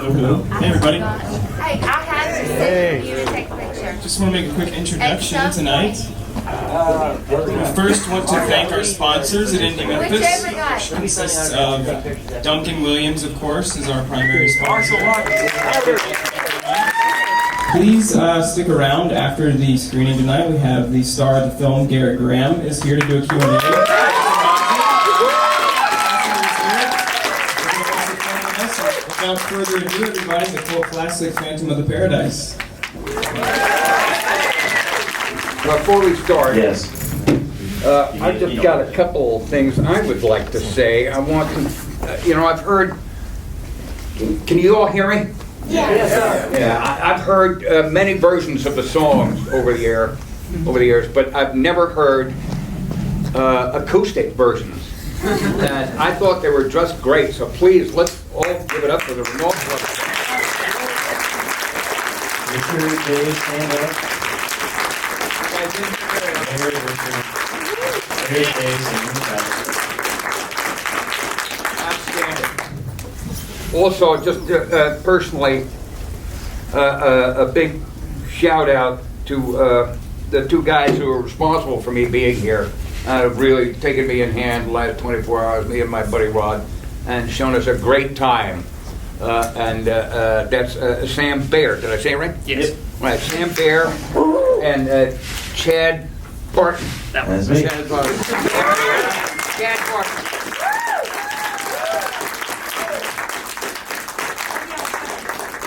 Hey everybody. Hey, I had to sit with you to take a picture. Just want to make a quick introduction tonight. We first want to thank our sponsors at Indie Memphis. Whichever guy. Consists of Duncan Williams, of course, is our primary sponsor. Please stick around after the screening tonight. We have the star of the film, Gerrit Graham, is here to do a Q&A. Without further ado, everybody, the cult classic Phantom of the Paradise. Before we start, Yes. I just got a couple of things I would like to say. I want to, I've heard, can you all hear me? Yeah, I've heard many versions of the songs over the years, but I've never heard acoustic versions. And I thought they were just great, so please, let's all give it up for the Renault Brothers. Richard, Dave, stand up. Great Dave, Outstanding. Also, just personally, a big shout out to the two guys who are responsible for me being here. Have really taken me in hand the last 24 hours, me and my buddy Rod, and shown us a great time. And that's Sam Baer. Did I say it right? Yes. Right, Sam Baer and Chad Barton. That's me. Chad Barton. Chad Barton.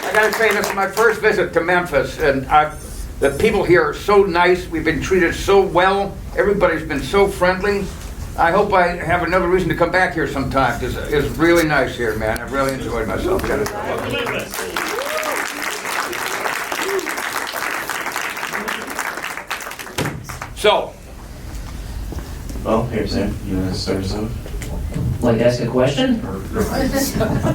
I gotta say, this is my first visit to Memphis, and the people here are so nice. We've been treated so well. Everybody's been so friendly. I hope I have another reason to come back here sometime, because it's really nice here, man. I've really enjoyed myself. So, Well, here, Sam. You want to start us off? Like ask a question?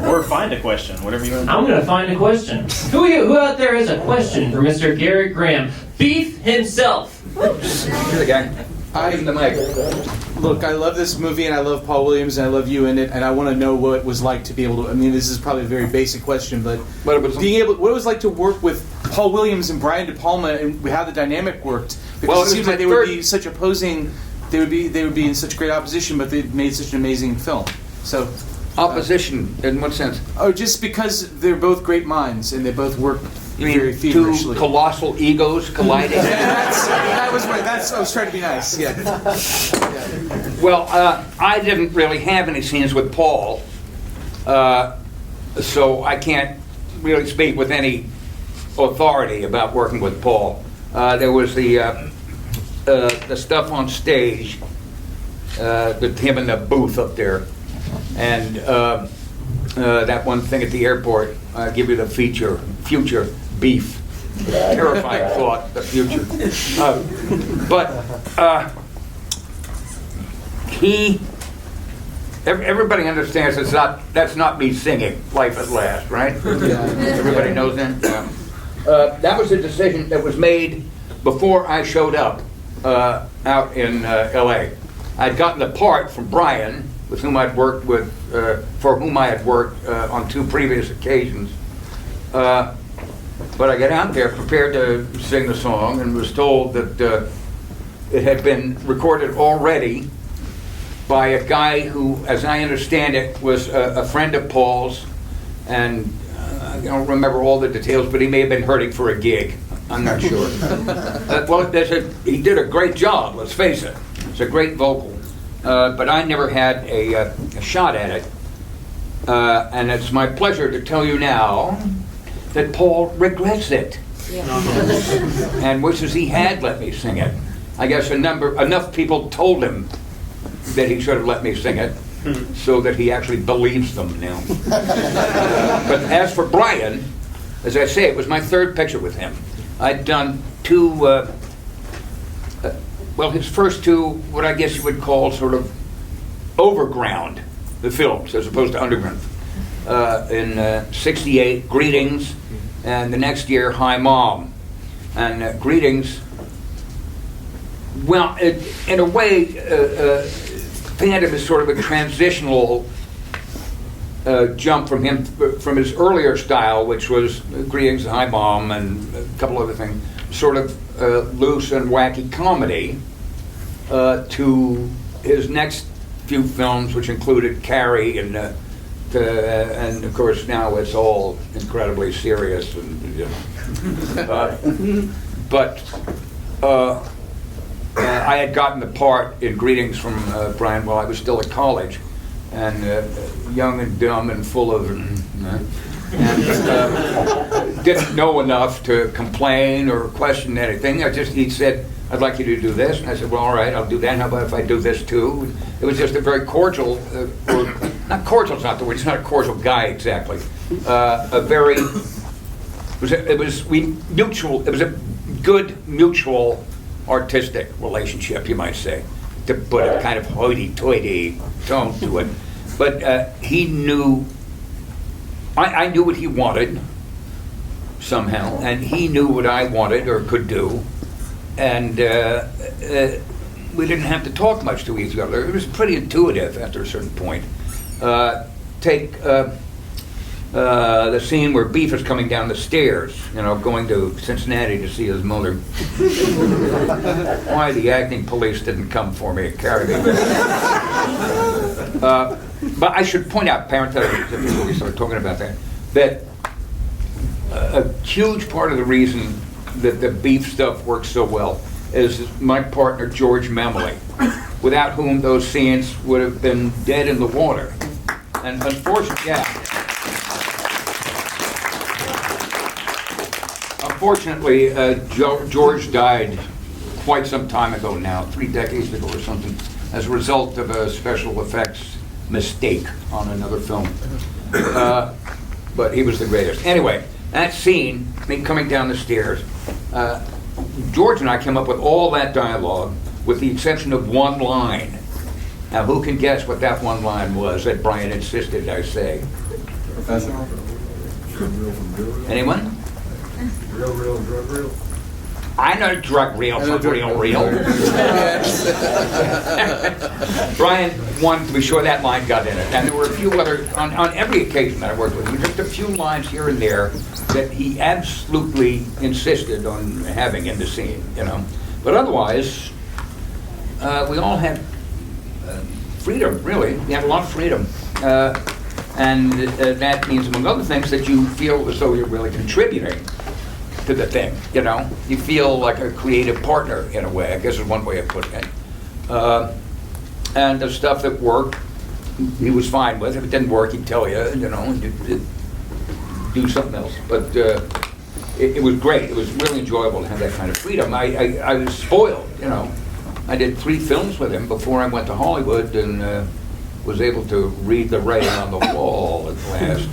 Or find a question, whatever you want. I'm gonna find a question. Who out there has a question for Mr. Gerrit Graham? Beef himself. here's the guy. Give him the mic. Look, I love this movie, and I love Paul Williams, and I love you in it, and I want to know what it was like to be able to. I mean, this is probably a very basic question, but what it was like to work with Paul Williams and Brian De Palma, and how the dynamic worked. Because it seems like they would be such opposing. They would be in such great opposition, but they made such an amazing film. So, Opposition, in what sense? oh, just because they're both great minds, and they both work You mean very two feverishly. colossal egos colliding? That was right. I was trying to be nice. Yeah. Well, I didn't really have any scenes with Paul, so I can't really speak with any authority about working with Paul. There was the stuff on stage with him in the booth up there, and that one thing at the airport. Give you the future beef. Terrifying thought, the future. Everybody understands that's not me singing Life at Last, right? Everybody knows that? That was a decision that was made before I showed up out in L.A. I'd gotten the part from Brian, with whom I'd worked with, for whom I had worked on two previous occasions. But I got out there prepared to sing the song and was told that it had been recorded already by a guy who, as I understand it, was a friend of Paul's, and I don't remember all the details, but he may have been hurting for a gig. I'm not sure. Well, he did a great job, let's face it. It's a great vocal. But I never had a shot at it. And it's my pleasure to tell you now that Paul regrets it. And wishes he had let me sing it. I guess enough people told him that he should have let me sing it, so that he actually believes them now. But as for Brian, as I say, it was my third picture with him. I'd done two, his first two, what I guess you would call sort of overground, the films, as opposed to underground. In '68, Greetings, and the next year, Hi Mom. And Greetings, well, in a way, Phantom is sort of a transitional jump from him, from his earlier style, which was Greetings, Hi Mom, and a couple other things, sort of loose and wacky comedy, to his next few films, which included Carrie, and of course now it's all incredibly serious. And, you know. But I had gotten the part in Greetings from Brian while I was still at college, and young and dumb and full of, and didn't know enough to complain or question anything. He said, "I'd like you to do this," and I said, "Well, all right, I'll do that. How about if I do this too?" It was just a very cordial, or not cordial is not the word. It's not a cordial guy exactly. It was a good mutual artistic relationship, you might say, to put a kind of hoity-toity tone to it. But he knew, I knew what he wanted somehow, and he knew what I wanted or could do, and we didn't have to talk much to each other. It was pretty intuitive after a certain point. Take the scene where Beef is coming down the stairs, going to Cincinnati to see his mother. Why the acting police didn't come for me and carry me. But I should point out, parenthetically, before we start talking about that a huge part of the reason that the Beef stuff works so well is my partner, George Memley, without whom those scenes would have been dead in the water. And unfortunately, George died quite some time ago now, 3 decades ago or something, as a result of a special effects mistake on another film. But he was the greatest. Anyway, that scene, me coming down the stairs, George and I came up with all that dialogue with the exception of one line. Now, who can guess what that one line was that Brian insisted I say? Anyone? Real, drug real. I know drug real from real. Brian wanted to be sure that line got in it. And there were a few other, on every occasion that I worked with him, just a few lines here and there that he absolutely insisted on having in the scene, But otherwise, we all had freedom, really. We had a lot of freedom. And that means, among other things, that you feel as though you're really contributing to the thing, You feel like a creative partner in a way, I guess is one way of putting it. And the stuff that worked, he was fine with. If it didn't work, he'd tell you, do something else. But it was great. It was really enjoyable to have that kind of freedom. I was spoiled, I did 3 films with him before I went to Hollywood and was able to read the writing on the wall at last.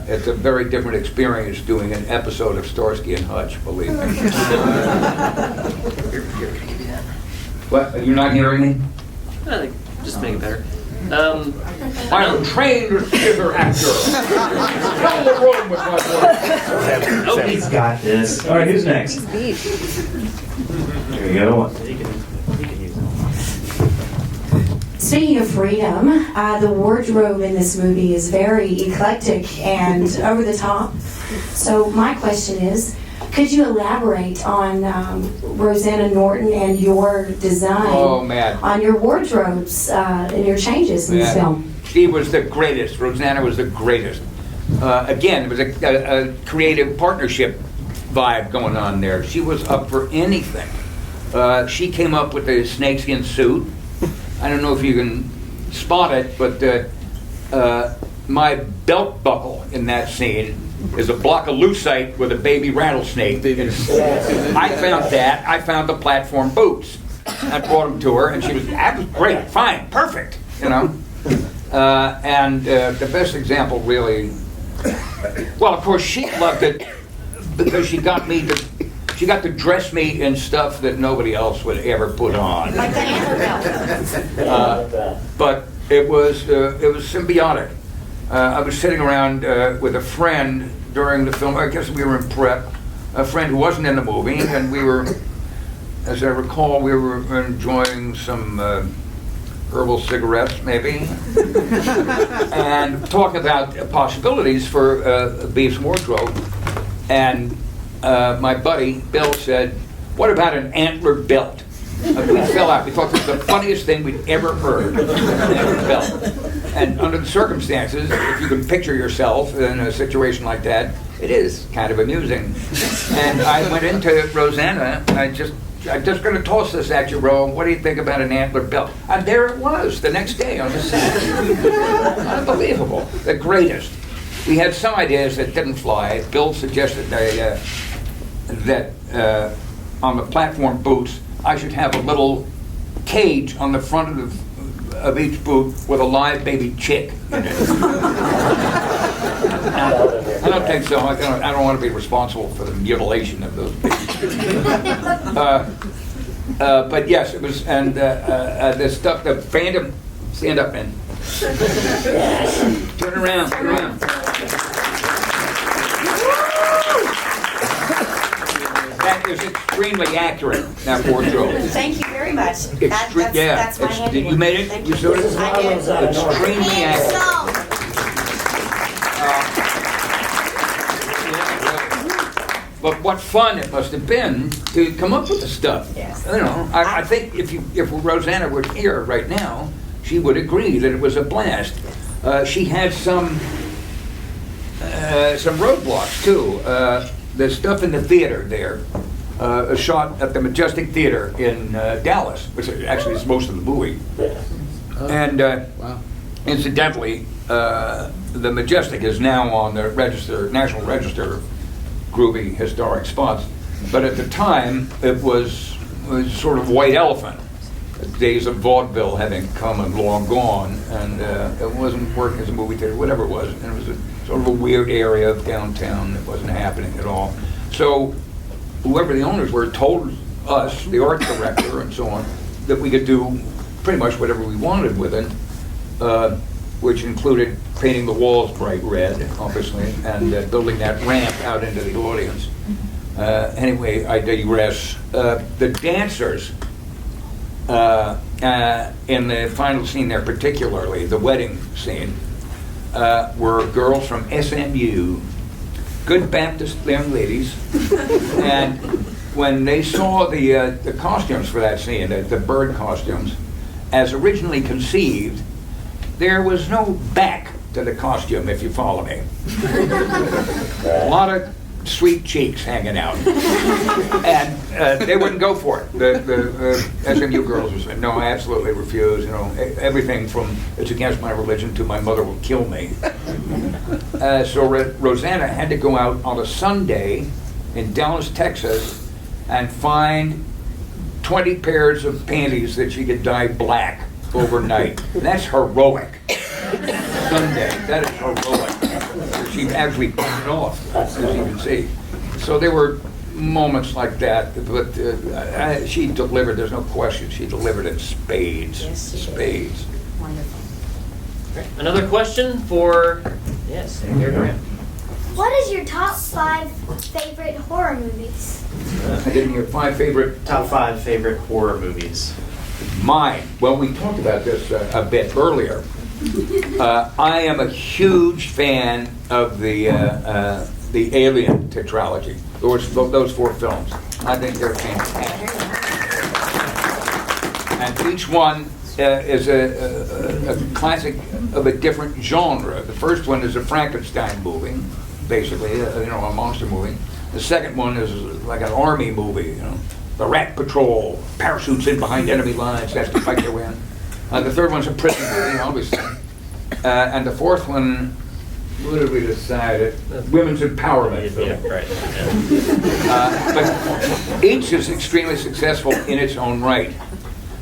It's a very different experience doing an episode of Starsky and Hutch, believe me. What? You're not hearing me? I think just make it better. I'm a trained theater actor. Fill the room with my voice. Oh, he's got this. All right, who's next? There you go. Speaking of freedom, the wardrobe in this movie is very eclectic and over the top. So my question is, could you elaborate on Rosanna Norton and your design on your wardrobes and your changes in this film? She was the greatest. Rosanna was the greatest. Again, it was a creative partnership vibe going on there. She was up for anything. She came up with the snakeskin suit. I don't know if you can spot it, but my belt buckle in that scene is a block of lucite with a baby rattlesnake. I found that. I found the platform boots. I brought them to her, and she was, that was great, fine, perfect, And the best example, really, well, of course, she loved it because she got to dress me in stuff that nobody else would ever put on. Like the Annabelle. But it was symbiotic. I was sitting around with a friend during the film. I guess we were in prep. A friend who wasn't in the movie, and we were, as I recall, we were enjoying some herbal cigarettes, maybe, and talk about possibilities for Beef's wardrobe. And my buddy Bill said, "What about an antler belt?" We fell out. We thought this was the funniest thing we'd ever heard. An antler belt. And under the circumstances, if you can picture yourself in a situation like that, it is kind of amusing. And I went into Rosanna. I'm just going to toss this at you, Ro. What do you think about an antler belt? And there it was the next day on the set. Unbelievable. The greatest. We had some ideas that didn't fly. Bill suggested that on the platform boots, I should have a little cage on the front of each boot with a live baby chick in it. I don't think so. I don't want to be responsible for the mutilation of those babies. But yes, it was, and the stuff, the Phantom, stand up, man. Turn around, turn around. That is extremely accurate, that wardrobe. Thank you very much. That's my handiwork. You made it? Thank You showed it? I did. Extremely accurate. But what fun it must have been to come up with the stuff. Yes. You know, I think if Rosanna were here right now, she would agree that it was a blast. She had some roadblocks too. The stuff in the theater there, shot at the Majestic Theater in Dallas, which actually is most of the movie. And Wow. incidentally, the Majestic is now on the National Register of Groovy Historic Spots. But at the time, it was sort of white elephant. The days of vaudeville having come and long gone, and it wasn't working as a movie theater, whatever it was. And it was a sort of a weird area of downtown that wasn't happening at all. So whoever the owners were told us, the art director and so on, that we could do pretty much whatever we wanted with it, which included painting the walls bright red, obviously, and building that ramp out into the audience. Anyway, I digress. The dancers in the final scene there, particularly the wedding scene, were girls from SMU, good Baptist young ladies, and when they saw the costumes for that scene, the bird costumes, as originally conceived, there was no back to the costume, if you follow me. A lot of sweet cheeks hanging out, and they wouldn't go for it. The SMU girls would say, "No, I absolutely refuse. You know, everything from it's against my religion to my mother will kill me." So Rosanna had to go out on a Sunday in Dallas, Texas, and find 20 pairs of panties that she could dye black overnight. That's heroic. Sunday, that is heroic. She actually pulled it off, as you can see. So there were moments like that, but she delivered, there's no question, she delivered in spades. Yes, she did. Spades. Wonderful. Another question for, yes, Gerrit Graham. What is your top 5 favorite horror movies? I didn't hear 5 favorite. Top 5 favorite horror movies. Mine. Well, we talked about this a bit earlier. I am a huge fan of the Alien tetralogy. Those 4 films. I think they're fantastic. And each one is a classic of a different genre. The first one is a Frankenstein movie, basically, a monster movie. The second one is like an army movie, the Rat Patrol, parachutes in behind enemy lines, has to fight their way in. The third one's a prison movie, obviously. And the fourth one, what did we decide? Women's empowerment film. Yeah, right. But each is extremely successful in its own right.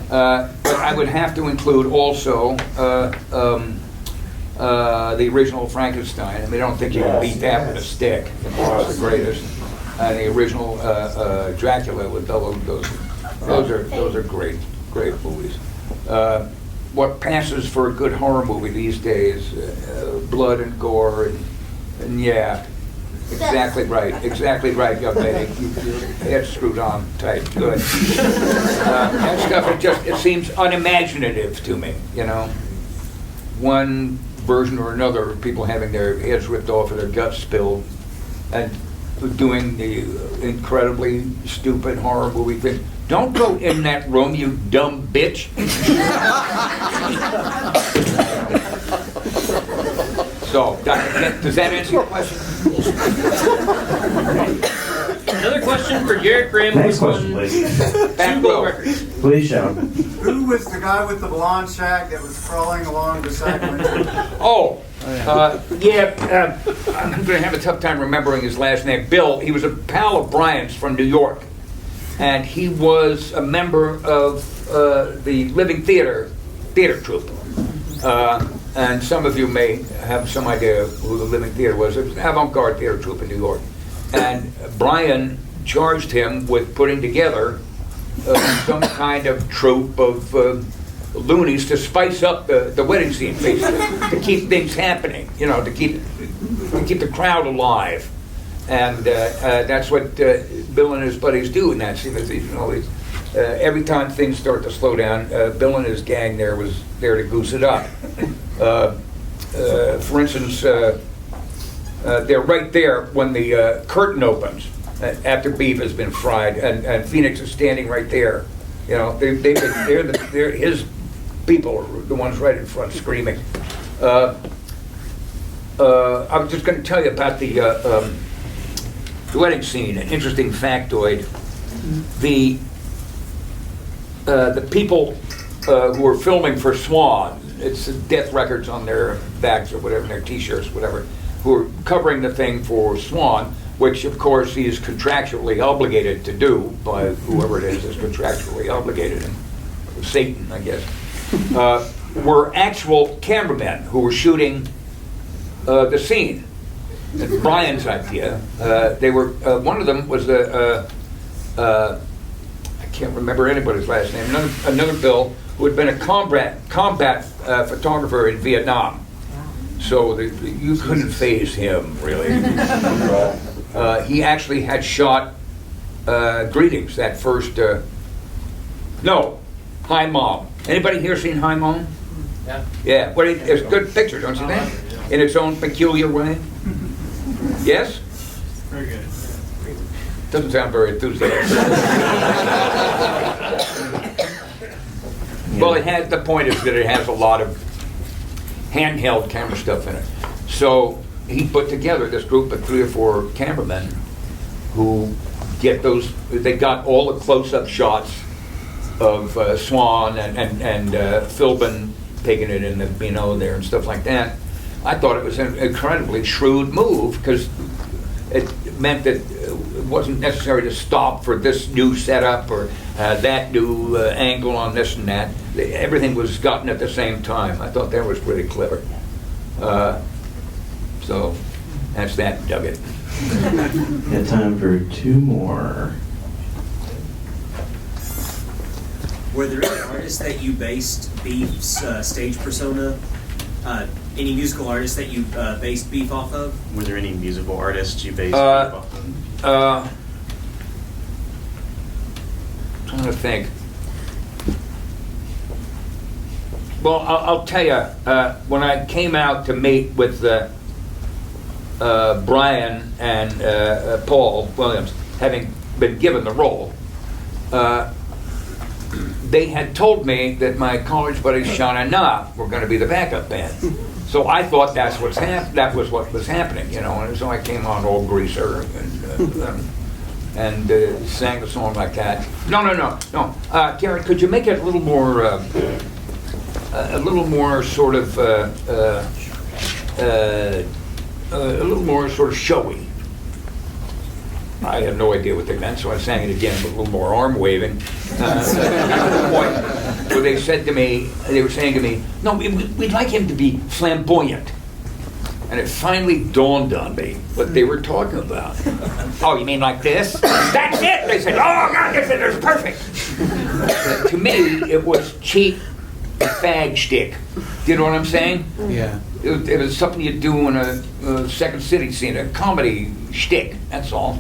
But I would have to include also the original Frankenstein. I mean, I don't think you can beat that with a stick. It's the greatest. And the original Dracula with those are great movies. What passes for a good horror movie these days, blood and gore, and yeah, Exactly right, young lady. Your head's screwed on tight. Good. That stuff, it seems unimaginative to me, you know. One version or another of people having their heads ripped off or their guts spilled and doing the incredibly stupid horror movie thing. Don't go in that room, you dumb bitch. So, does that answer your question? Another question for Gerrit Graham. Next question, please. Two gold records. Please shout. Who was the guy with the blonde shag that was crawling along beside me? I'm going to have a tough time remembering his last name. Bill, he was a pal of Brian's from New York. And he was a member of the Living Theater troupe. And some of you may have some idea who the Living Theater was. It was an avant-garde theater troupe in New York. And Brian charged him with putting together some kind of troupe of loonies to spice up the wedding scene, basically, to keep things happening, you know, to keep the crowd alive. And that's what Bill and his buddies do in that scene. You know, every time things start to slow down, Bill and his gang there was there to goose it up. For instance, they're right there when the curtain opens after beef has been fried, and Phoenix is standing right there. You know, they're his people are the ones right in front screaming. I was just going to tell you about the wedding scene. An interesting factoid: the people who were filming for Swan, it's death records on their bags or whatever, their T-shirts, whatever, who are covering the thing for Swan, which of course he is contractually obligated to do by whoever it is contractually obligated, and Satan, I guess, were actual cameramen who were shooting the scene. And Brian's idea, they were, one of them was I can't remember anybody's last name, another Bill who had been a combat photographer in Vietnam. So you couldn't phase him, really. He actually had shot Greetings, that first, Hi Mom. Anybody here seen Hi Mom? Yeah. Yeah, well, it's a good picture, don't you think? In its own peculiar way. Yes? Very good. Doesn't sound very enthusiastic. Well, the point is that it has a lot of handheld camera stuff in it. So he put together this group of 3 or 4 cameramen who they got all the close-up shots of Swan and Philbin taking it in the Beano there and stuff like that. I thought it was an incredibly shrewd move because it meant that it wasn't necessary to stop for this new setup or that new angle on this and that. Everything was gotten at the same time. I thought that was pretty clever. So that's that, dug it. Got time for 2 more. Were there any artists that you based Beef's stage persona? Any musical artists that you based Beef off of? Were there any musical artists you based Beef off of? Trying to think. Well, I'll tell you, when I came out to meet with Brian and Paul Williams, having been given the role, they had told me that my college buddies Sean and Na were going to be the backup band. So I thought that was what was happening, you know. And so I came on all greaser and sang the song like that. No. Gerrit, could you make it a little more sort of showy? I had no idea what they meant, so I sang it again with a little more arm waving. At the point where they were saying to me, no, we'd like him to be flamboyant. And it finally dawned on me what they were talking about. Oh, you mean like this? That's it! They said, oh, God, this is perfect. To me, it was cheap fag shtick. Do you know what I'm saying? Yeah. it was something you do in a Second City scene, a comedy shtick, that's all.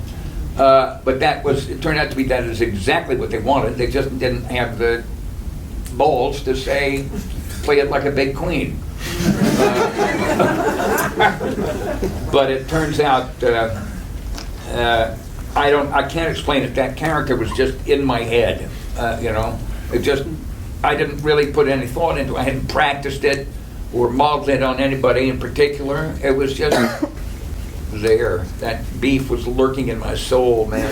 But it turned out to be that is exactly what they wanted. They just didn't have the balls to say, play it like a big queen. But it turns out, I can't explain it. That character was just in my head, I didn't really put any thought into it. I hadn't practiced it or modeled it on anybody in particular. It was just there. That beef was lurking in my soul, man.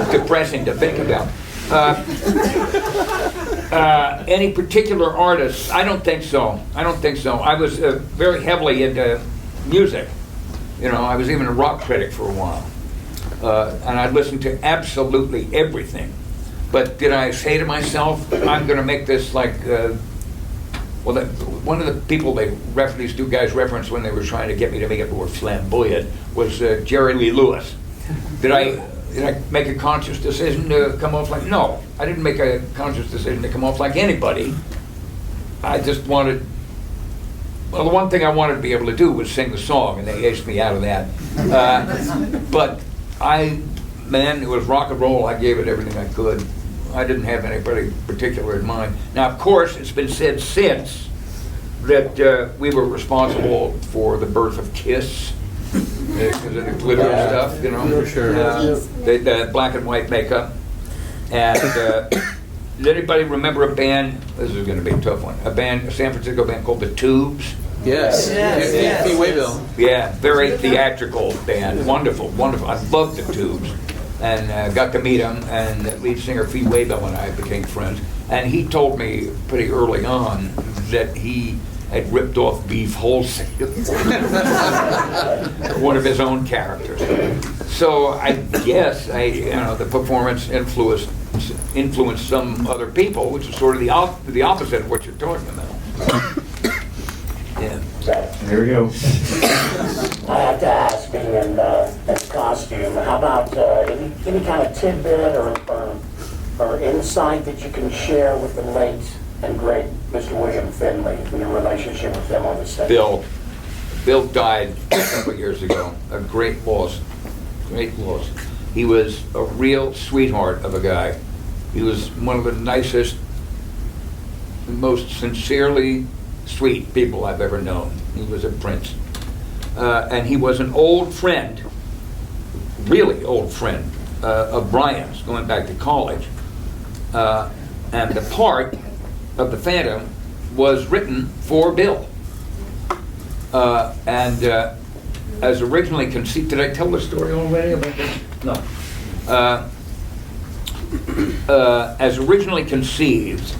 It's depressing to think about. Any particular artists? I don't think so. I was very heavily into music. I was even a rock critic for a while. And I listened to absolutely everything. But did I say to myself, I'm going to make this like, one of the people these two guys referenced when they were trying to get me to make it more flamboyant was Jerry Lee Lewis. Did I make a conscious decision to come off like, no, I didn't make a conscious decision to come off like anybody. I just wanted, the one thing I wanted to be able to do was sing the song, and they aced me out of that. But it was rock and roll. I gave it everything I could. I didn't have anybody particular in mind. Now, of course, it's been said since that we were responsible for the birth of Kiss, because of the glitter and stuff, Sure. The black and white makeup. And does anybody remember a band? This is going to be a tough one. A San Francisco band called the Tubes. Yes. Fee Waybill. Yeah, very theatrical band. Wonderful. I loved the Tubes. And got to meet him, and lead singer Fee Waybill and I became friends. And he told me pretty early on that he had ripped off Beef wholesale, one of his own characters. So I guess the performance influenced some other people, which is sort of the opposite of what you're talking about. Yeah. Here we go. I have to ask, being in costume, how about any kind of tidbit or insight that you can share with the late and great Mr. William Finley and your relationship with him on the stage? Bill died a couple years ago. A great loss. He was a real sweetheart of a guy. He was one of the nicest, most sincerely sweet people I've ever known. He was a prince. And he was an old friend, really old friend, of Brian's, going back to college. And the part of the Phantom was written for Bill. And as originally conceived, did I tell the story already about this? No. As originally conceived,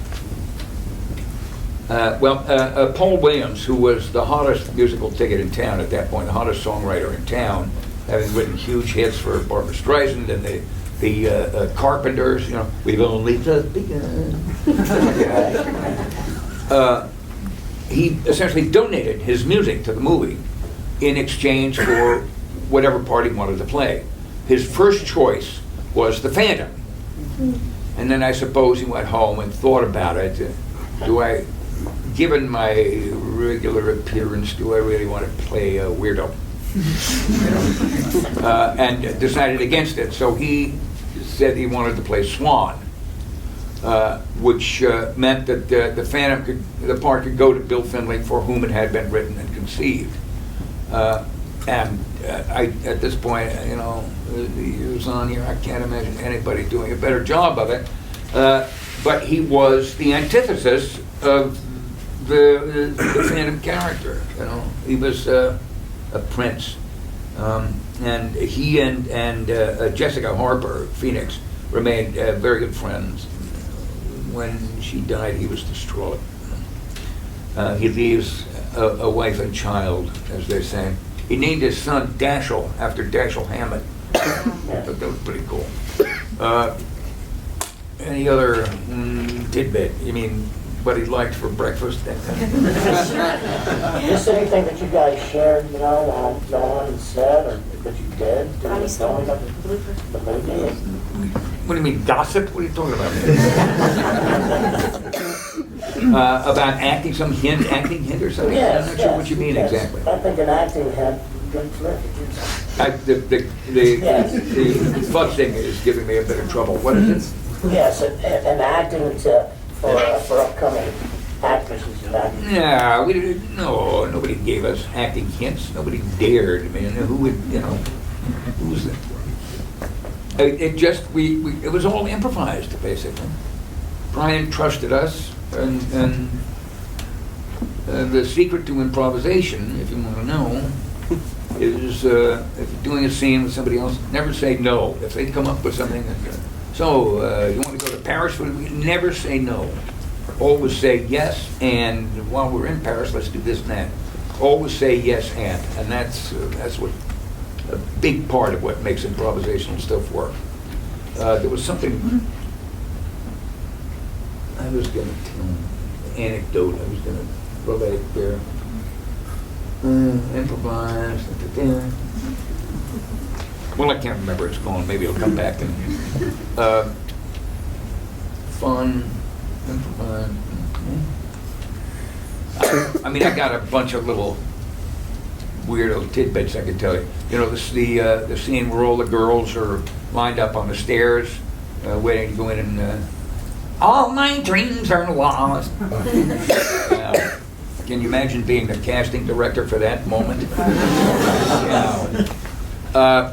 Paul Williams, who was the hottest musical ticket in town at that point, the hottest songwriter in town, having written huge hits for Barbra Streisand and the Carpenters, we've only just begun. He essentially donated his music to the movie in exchange for whatever part he wanted to play. His first choice was The Phantom. And then I suppose he went home and thought about it. Given my regular appearance, do I really want to play a weirdo? And decided against it. So he said he wanted to play Swan, which meant that the Phantom the part could go to Bill Finley, for whom it had been written and conceived. And at this point, the years on here, I can't imagine anybody doing a better job of it. But he was the antithesis of the Phantom character. He was a prince, and he and Jessica Harper, Phoenix, remained very good friends. When she died, he was distraught. He leaves a wife and child, as they say. He named his son Dashiell after Dashiell Hammett. I thought that was pretty cool. Any other tidbit? You mean what he liked for breakfast? That kind of thing? Just anything that you guys shared, on and said, or that you did during the filming of the movie? What do you mean, gossip? What are you talking about? About acting, some acting hint or something? Yes, I'm not sure what you mean yes. exactly. I think an acting hint would be terrific. The fussing is giving me a bit of trouble. What is it? Yes, an acting tip for upcoming actresses and actors. Yeah, we didn't. No, nobody gave us acting hints. Nobody dared. I mean, who would? Who was it? It just it was all improvised basically. Brian trusted us, and the secret to improvisation, if you want to know, is if you're doing a scene with somebody else, never say no. If they come up with something, you want to go to Paris? Never say no. Always say yes, and while we're in Paris, let's do this and that. Always say yes and that's what a big part of what makes improvisational stuff work. There was something I was going to tell, an anecdote I was going to relate there. Improvise. Well, I can't remember. It's gone. Maybe it'll come back. And fun. Improvise. I mean, I got a bunch of little weirdo tidbits I could tell you. You know, the scene where all the girls are lined up on the stairs, waiting to go in and all my dreams are lost. Can you imagine being the casting director for that moment? The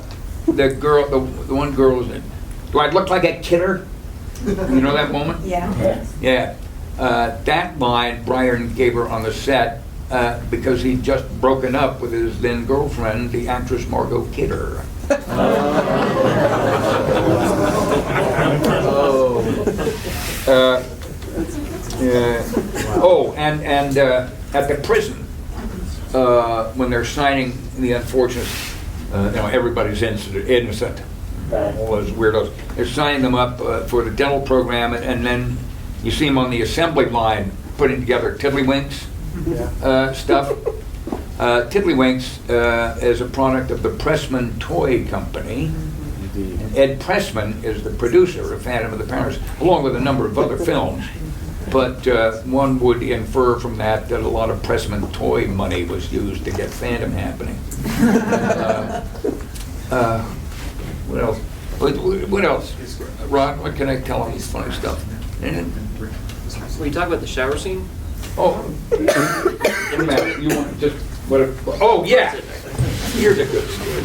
one girl was in. Do I look like a kidder? You know that moment? Yeah. Yeah. That line Brian gave her on the set because he'd just broken up with his then girlfriend, the actress Margot Kidder. And at the prison, when they're signing the unfortunate, everybody's innocent, all those weirdos. They're signing them up for the dental program, and then you see them on the assembly line putting together tiddlywinks stuff. Tiddlywinks is a product of the Pressman Toy Company. And Ed Pressman is the producer of Phantom of the Paris, along with a number of other films. But one would infer from that a lot of Pressman toy money was used to get Phantom happening. What else? What else? Ron, what can I tell him? He's funny stuff. When you talk about the shower scene? Oh, Matt, you want just what? Oh yeah, here's a good story.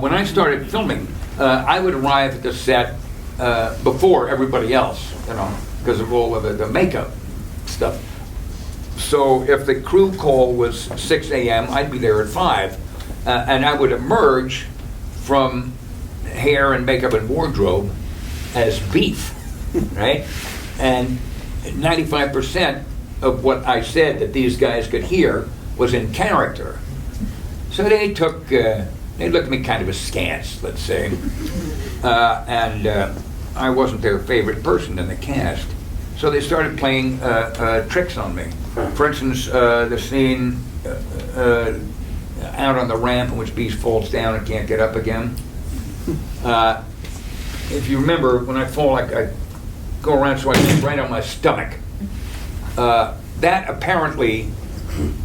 When I started filming, I would arrive at the set before everybody else, because of all of the makeup stuff. So if the crew call was 6 a.m., I'd be there at 5, and I would emerge from hair and makeup and wardrobe as Beef, right? And 95% of what I said that these guys could hear was in character. So they looked at me kind of askance, let's say, and I wasn't their favorite person in the cast. So they started playing tricks on me. For instance, the scene out on the ramp in which Beast falls down and can't get up again. If you remember, when I fall, I go around so I get right on my stomach. That apparently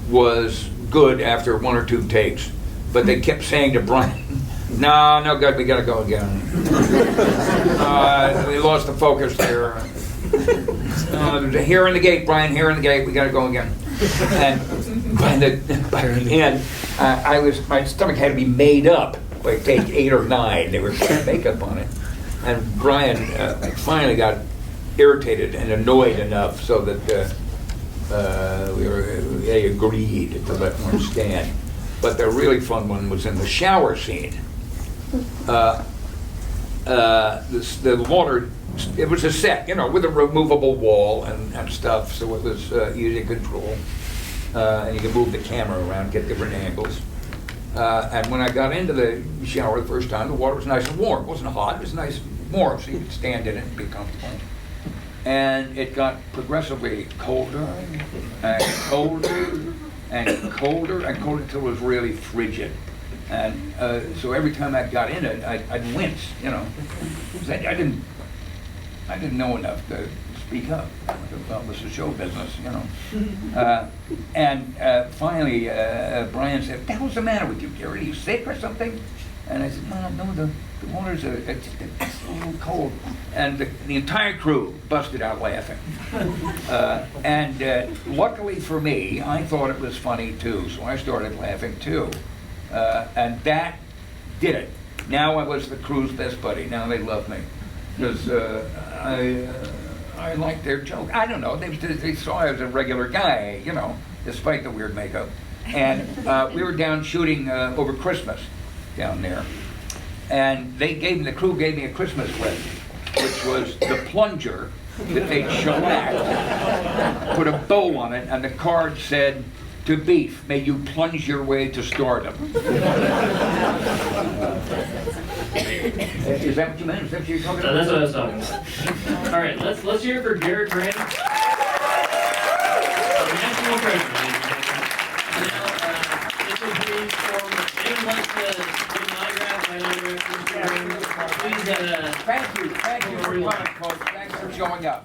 was good after 1 or 2 takes, but they kept saying to Brian, no good, we gotta go again. We lost the focus there. Here in the gate, Brian, here in the gate, we gotta go again. And by the end, my stomach had to be made up by take 8 or 9. They were putting makeup on it. And Brian finally got irritated and annoyed enough so that they agreed to let one stand. But the really fun one was in the shower scene. The water, it was a set, with a removable wall and stuff, so it was easy to control. And you could move the camera around, get different angles. And when I got into the shower the first time, the water was nice and warm. It wasn't hot, it was nice and warm, so you could stand in it and be comfortable. And it got progressively colder and colder and colder and colder until it was really frigid. And so every time I got in it, I'd wince, I I didn't know enough to speak up. Well, this is show business, you know. And finally, Brian said, "What the hell's the matter with you, Gerrit? Are you sick or something?" And I said, no, the water's just a little cold. And the entire crew busted out laughing. And luckily for me, I thought it was funny too, so I started laughing too. And that did it. Now I was the crew's best buddy. Now they love me. Because I liked their joke. I don't know, they saw I was a regular guy, you know, despite the weird makeup. And we were down shooting over Christmas down there. And the crew gave me a Christmas present, which was the plunger that they'd shellacked, put a bow on it, and the card said, "To Beef, may you plunge your way to stardom." Is that what you meant? Is that what you're talking about? That's what I was talking about. All right, let's hear it for Gerrit Graham. National treasure, ladies and gentlemen. Now, this will be for anyone wants to give an autograph, my autograph, please, Thank you for coming, folks. Thanks for showing up.